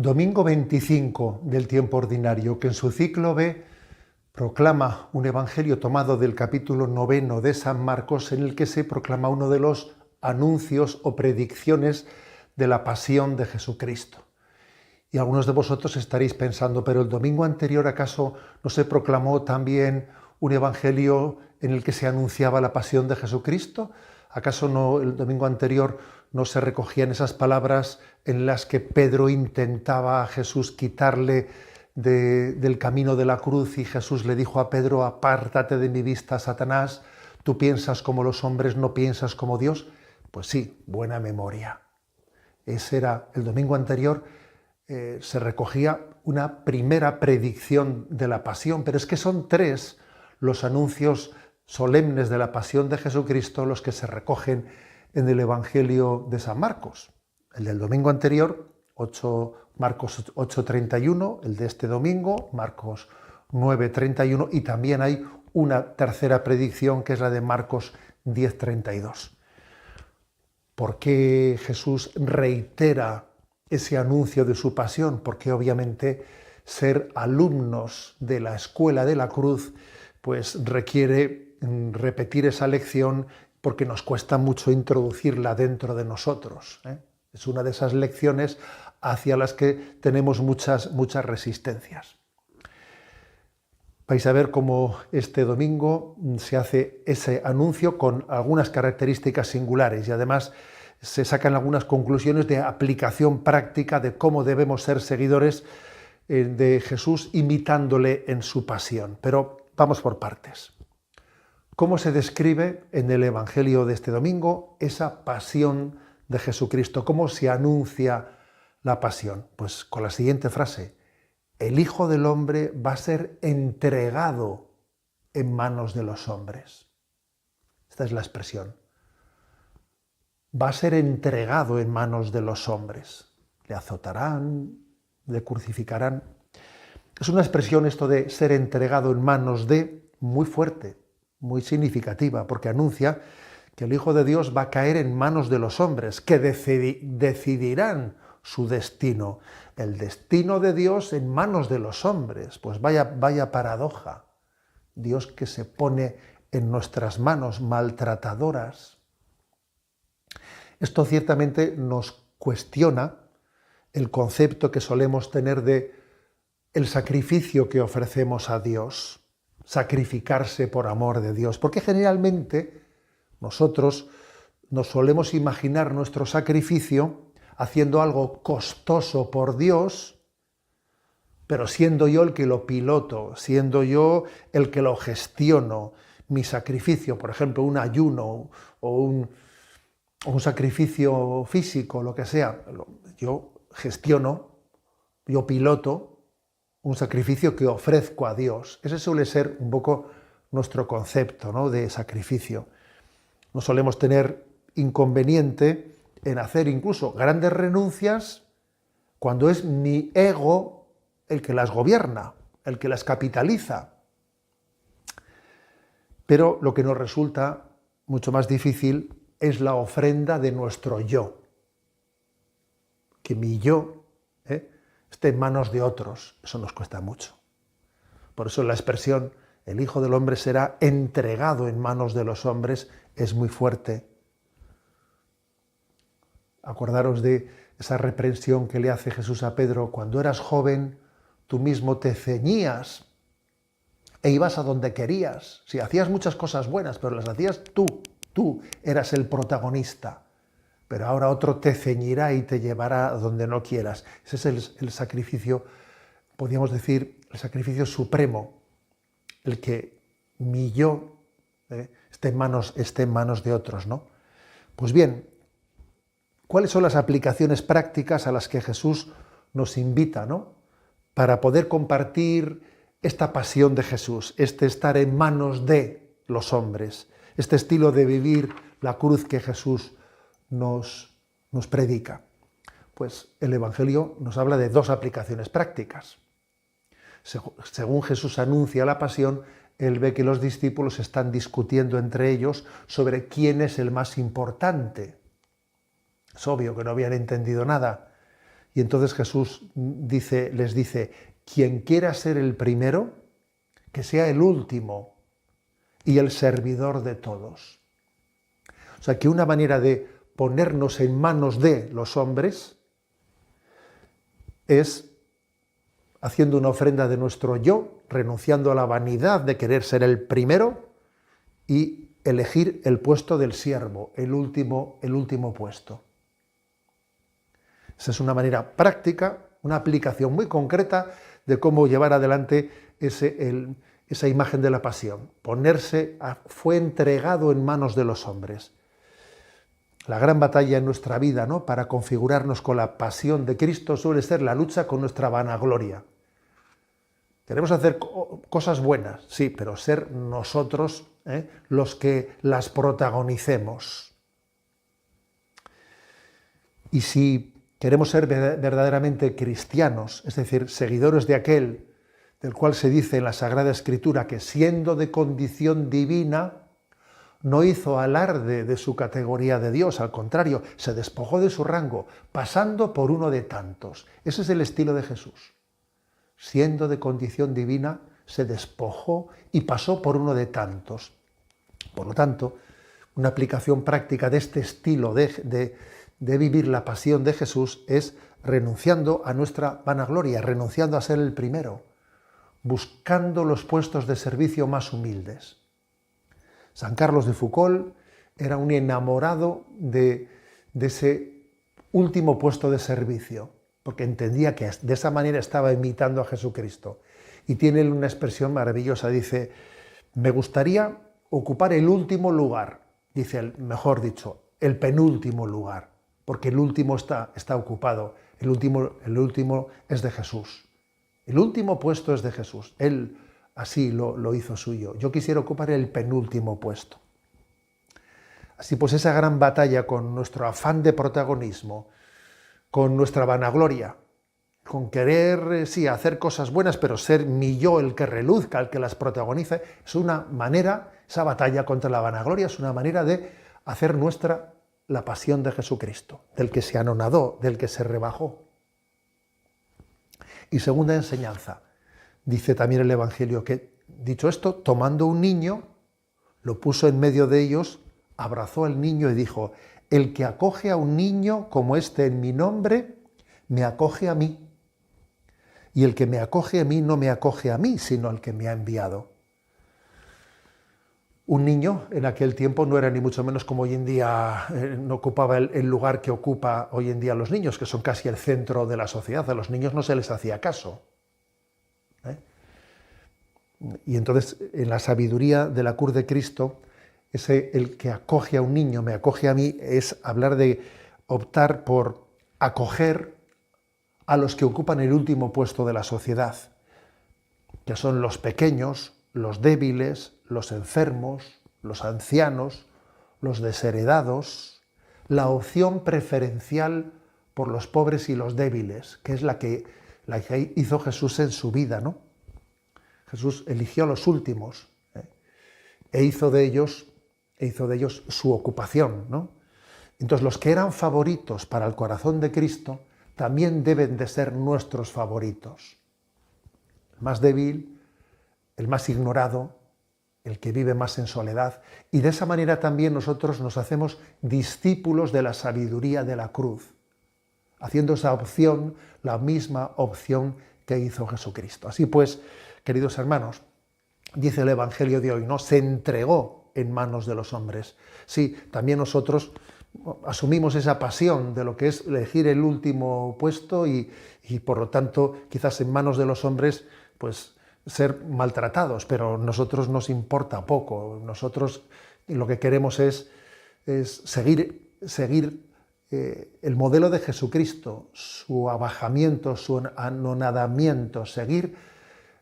Domingo 25 del tiempo ordinario, que en su ciclo B proclama un evangelio tomado del capítulo 9 de San Marcos, en el que se proclama uno de los anuncios o predicciones de la pasión de Jesucristo. Y algunos de vosotros estaréis pensando, ¿pero el domingo anterior acaso no se proclamó también un evangelio en el que se anunciaba la pasión de Jesucristo? ¿Acaso no el domingo anterior no se recogían esas palabras en las que Pedro intentaba a Jesús quitarle del camino de la cruz y Jesús le dijo a Pedro: apártate de mi vista, Satanás, tú piensas como los hombres, no piensas como Dios? Pues sí, buena memoria. Ese era el domingo anterior. Se recogía una primera predicción de la pasión, pero es que son tres los anuncios solemnes de la pasión de Jesucristo los que se recogen en el Evangelio de San Marcos. El del domingo anterior, Marcos 8:31, el de este domingo, Marcos 9:31, y también hay una tercera predicción que es la de Marcos 10:32. ¿Por qué Jesús reitera ese anuncio de su pasión? Porque obviamente ser alumnos de la escuela de la cruz pues requiere repetir esa lección, porque nos cuesta mucho introducirla dentro de nosotros. Es una de esas lecciones hacia las que tenemos muchas resistencias. Vais a ver cómo este domingo se hace ese anuncio con algunas características singulares y además se sacan algunas conclusiones de aplicación práctica de cómo debemos ser seguidores de Jesús imitándole en su pasión. Pero vamos por partes. ¿Cómo se describe en el Evangelio de este domingo esa pasión de Jesucristo? ¿Cómo se anuncia la pasión? Pues con la siguiente frase: el Hijo del Hombre va a ser entregado en manos de los hombres. Esta es la expresión. Va a ser entregado en manos de los hombres. Le azotarán, le crucificarán. Es una expresión esto de ser entregado en manos de muy fuerte, muy significativa, porque anuncia que el Hijo de Dios va a caer en manos de los hombres, que decidirán su destino. El destino de Dios en manos de los hombres. Pues vaya paradoja. Dios que se pone en nuestras manos maltratadoras. Esto ciertamente nos cuestiona el concepto que solemos tener de el sacrificio que ofrecemos a Dios, sacrificarse por amor de Dios, porque generalmente nosotros nos solemos imaginar nuestro sacrificio haciendo algo costoso por Dios, pero siendo yo el que lo piloto, siendo yo el que lo gestiono. Mi sacrificio, por ejemplo, un ayuno o un sacrificio físico, lo que sea, yo gestiono, yo piloto un sacrificio que ofrezco a Dios. Ese suele ser un poco nuestro concepto, ¿no?, de sacrificio. No solemos tener inconveniente en hacer incluso grandes renuncias cuando es mi ego el que las gobierna, el que las capitaliza. Pero lo que nos resulta mucho más difícil es la ofrenda de nuestro yo. Que mi yo esté en manos de otros, eso nos cuesta mucho. Por eso la expresión el Hijo del Hombre será entregado en manos de los hombres es muy fuerte. Acordaros de esa reprensión que le hace Jesús a Pedro: cuando eras joven, tú mismo te ceñías e ibas a donde querías. Sí, hacías muchas cosas buenas, pero las hacías tú eras el protagonista. Pero ahora otro te ceñirá y te llevará a donde no quieras. Ese es el sacrificio, podríamos decir, el sacrificio supremo, el que mi yo esté en manos de otros, ¿no? Pues bien, ¿cuáles son las aplicaciones prácticas a las que Jesús nos invita, ¿no?, para poder compartir esta pasión de Jesús, este estar en manos de los hombres, este estilo de vivir la cruz que Jesús nos predica? Pues el Evangelio nos habla de dos aplicaciones prácticas. Según Jesús anuncia la pasión, él ve que los discípulos están discutiendo entre ellos sobre quién es el más importante. Es obvio que no habían entendido nada. Y entonces Jesús les dice, quien quiera ser el primero, que sea el último y el servidor de todos. O sea, que una manera de ponernos en manos de los hombres es haciendo una ofrenda de nuestro yo, renunciando a la vanidad de querer ser el primero y elegir el puesto del siervo, el último puesto. Esa es una manera práctica, una aplicación muy concreta de cómo llevar adelante esa imagen de la pasión. Fue entregado en manos de los hombres. La gran batalla en nuestra vida, ¿no?, para configurarnos con la pasión de Cristo suele ser la lucha con nuestra vanagloria. Queremos hacer cosas buenas, sí, pero ser nosotros los que las protagonicemos. Y si queremos ser verdaderamente cristianos, es decir, seguidores de aquel del cual se dice en la Sagrada Escritura que siendo de condición divina, no hizo alarde de su categoría de Dios, al contrario, se despojó de su rango, pasando por uno de tantos. Ese es el estilo de Jesús. Siendo de condición divina, se despojó y pasó por uno de tantos. Por lo tanto, una aplicación práctica de este estilo de vivir la pasión de Jesús es renunciando a nuestra vanagloria, renunciando a ser el primero, buscando los puestos de servicio más humildes. San Carlos de Foucauld era un enamorado de ese último puesto de servicio, porque entendía que de esa manera estaba imitando a Jesucristo. Y tiene una expresión maravillosa, dice, me gustaría ocupar el último lugar, dice, mejor dicho, el penúltimo lugar, porque el último está ocupado, el último es de Jesús. El último puesto es de Jesús. Él así lo hizo suyo. Yo quisiera ocupar el penúltimo puesto. Así pues, esa gran batalla con nuestro afán de protagonismo, con nuestra vanagloria, con querer, sí, hacer cosas buenas, pero ser mi yo el que reluzca, el que las protagonice, es una manera, esa batalla contra la vanagloria es una manera de hacer nuestra la pasión de Jesucristo, del que se anonadó, del que se rebajó. Y segunda enseñanza, dice también el Evangelio que, dicho esto, tomando un niño, lo puso en medio de ellos, abrazó al niño y dijo, el que acoge a un niño como este en mi nombre, me acoge a mí. Y el que me acoge a mí no me acoge a mí, sino al que me ha enviado. Un niño en aquel tiempo no era ni mucho menos como hoy en día, no ocupaba el lugar que ocupa hoy en día los niños, que son casi el centro de la sociedad. A los niños no se les hacía caso. Y entonces, en la sabiduría de la cruz de Cristo, el que acoge a un niño, me acoge a mí, es hablar de optar por acoger a los que ocupan el último puesto de la sociedad, que son los pequeños, los débiles, los enfermos, los ancianos, los desheredados, la opción preferencial por los pobres y los débiles, que es la que hizo Jesús en su vida, ¿no? Jesús eligió a los últimos e hizo de ellos su ocupación, ¿no? Entonces, los que eran favoritos para el corazón de Cristo también deben de ser nuestros favoritos. El más débil, el más ignorado, el que vive más en soledad. Y de esa manera también nosotros nos hacemos discípulos de la sabiduría de la cruz, haciendo esa opción, la misma opción que hizo Jesucristo. Así pues, queridos hermanos, dice el Evangelio de hoy, ¿no? Se entregó en manos de los hombres. Sí, también nosotros asumimos esa pasión de lo que es elegir el último puesto y por lo tanto, quizás en manos de los hombres, pues ser maltratados, pero a nosotros nos importa poco. Nosotros lo que queremos es seguir el modelo de Jesucristo, su abajamiento, su anonadamiento, seguir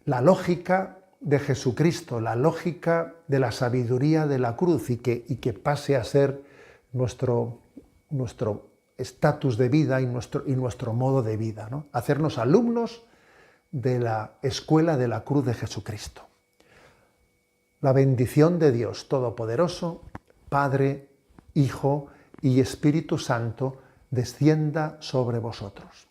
la lógica de Jesucristo, la lógica de la sabiduría de la cruz y que pase a ser nuestro estatus de vida y nuestro modo de vida, ¿no? Hacernos alumnos de la escuela de la cruz de Jesucristo. La bendición de Dios Todopoderoso, Padre, Hijo y Espíritu Santo, descienda sobre vosotros.